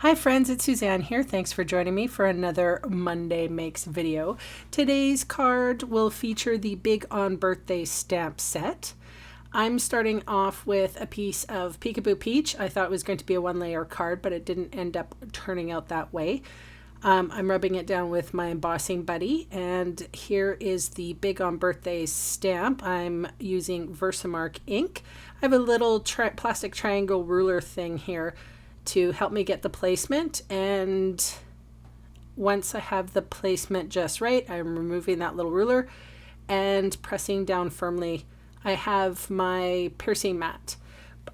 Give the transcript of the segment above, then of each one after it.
Hi friends, it's Suzanne here. Thanks for joining me for another Monday Makes video. Today's card will feature the Big on Birthday stamp set. I'm starting off with a piece of Peekaboo Peach. I thought it was going to be a one-layer card, but it didn't end up turning out that way. I'm rubbing it down with my embossing buddy, and here is the Big on Birthday stamp. I'm using Versamark ink. I have a little plastic triangle ruler thing here to help me get the placement, and once I have the placement just right, I'm removing that little ruler and pressing down firmly. I have my piercing mat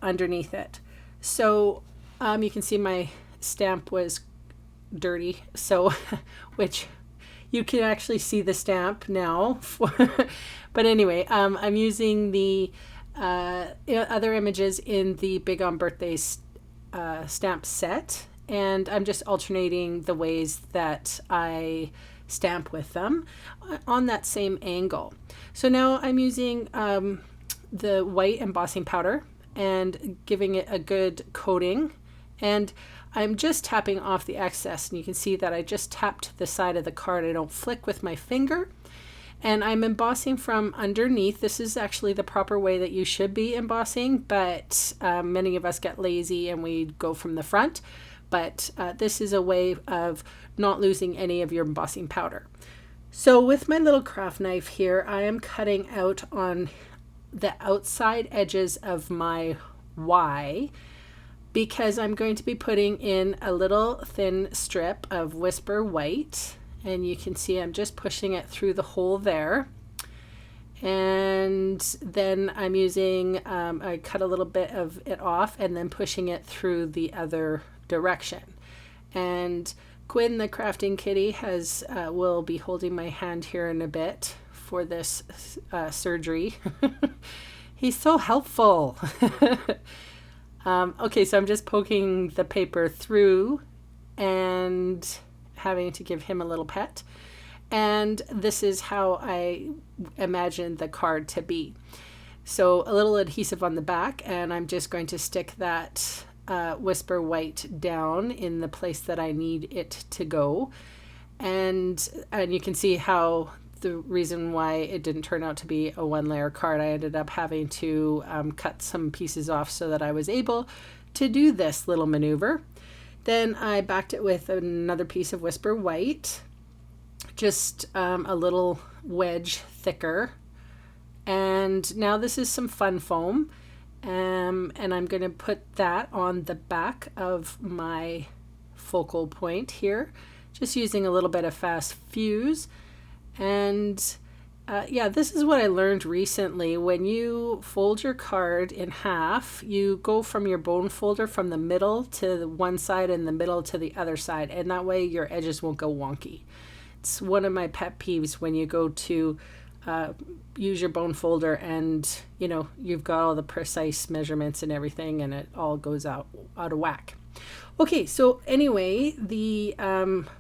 underneath it. So you can see my stamp was dirty, so which you can actually see the stamp now. But anyway, I'm using the other images in the Big on Birthday stamp set, and I'm just alternating the ways that I stamp with them on that same angle. So now I'm using the white embossing powder and giving it a good coating, and I'm just tapping off the excess, and you can see that I just tapped the side of the card. I don't flick with my finger. And I'm embossing from underneath. This is actually the proper way that you should be embossing, but many of us get lazy and we go from the front. But this is a way of not losing any of your embossing powder. So with my little craft knife here, I am cutting out on the outside edges of my Y, because I'm going to be putting in a little thin strip of Whisper White. And you can see I'm just pushing it through the hole there. And then I'm using, I cut a little bit of it off and then pushing it through the other direction. And Quinn, the crafting kitty, will be holding my hand here in a bit for this surgery. He's so helpful. Okay, so I'm just poking the paper through and having to give him a little pet, and this is how I imagine the card to be. So a little adhesive on the back, and I'm just going to stick that Whisper White down in the place that I need it to go, and you can see how the reason why it didn't turn out to be a one-layer card. I ended up having to cut some pieces off so that I was able to do this little maneuver. Then I backed it with another piece of Whisper White, just a little wedge thicker. And now this is some fun foam, and I'm going to put that on the back of my focal point here, just using a little bit of fast fuse. And yeah, this is what I learned recently. When you fold your card in half, you go from your bone folder from the middle to the one side and the middle to the other side, and that way your edges won't go wonky. It's one of my pet peeves when you go to use your bone folder and you've got all the precise measurements and everything, and it all goes out of whack. Okay, so anyway, the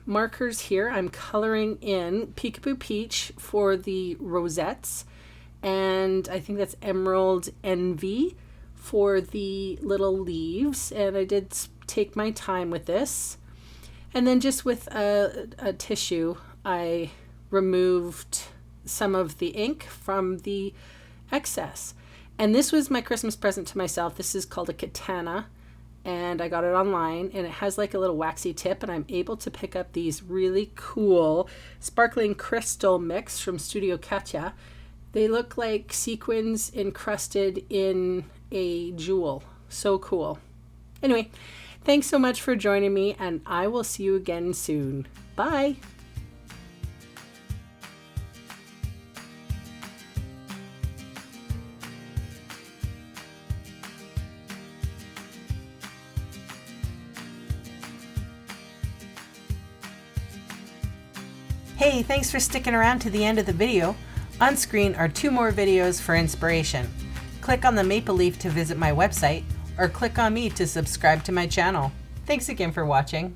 markers here, I'm coloring in Peekaboo Peach for the rosettes, and I think that's Emerald Envy for the little leaves, and I did take my time with this. And then just with a tissue, I removed some of the ink from the excess. And this was my Christmas present to myself. This is called a katana, and I got it online, and it has like a little waxy tip, and I'm able to pick up these really cool sparkling crystal mix from Studio Katya. They look like sequins encrusted in a jewel. So cool. Anyway, thanks so much for joining me, and I will see you again soon. Bye. Hey, thanks for sticking around to the end of the video. On screen are 2 more videos for inspiration. Click on the maple leaf to visit my website, or click on me to subscribe to my channel. Thanks again for watching.